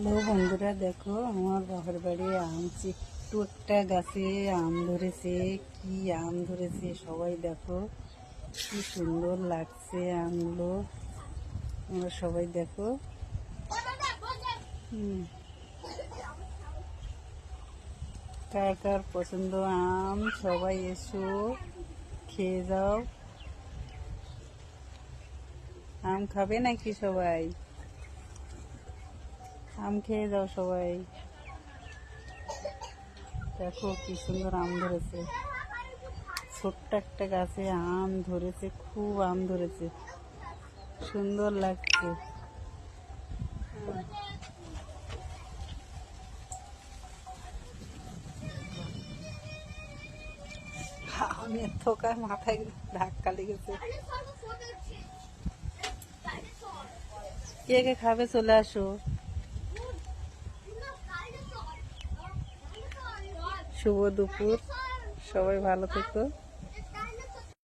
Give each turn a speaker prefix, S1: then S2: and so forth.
S1: Hello বন্ধুরা, দেখো আমার বাপের বাড়ি আম একটু একটা গাছে আম ধরেছে। কি আম ধরেছে সবাই দেখো, কি সুন্দর লাগছে আমগুলো। তোমরা সবাই দেখো। কার কার পছন্দ আম, সবাই এসো খেয়ে যাও। আম খাবে নাকি সবাই? আম খেয়ে যাও সবাই। দেখো কি সুন্দর আম ধরেছে, ছোট্ট একটা গাছে আম ধরেছে, খুব আম ধরেছে, সুন্দর লাগছে। আমের থোকায় মাথায় ধাক্কা লেগেছে। কে কে খাবে চলে আসো। শুভ দুপুর, সবাই ভালো থেকো।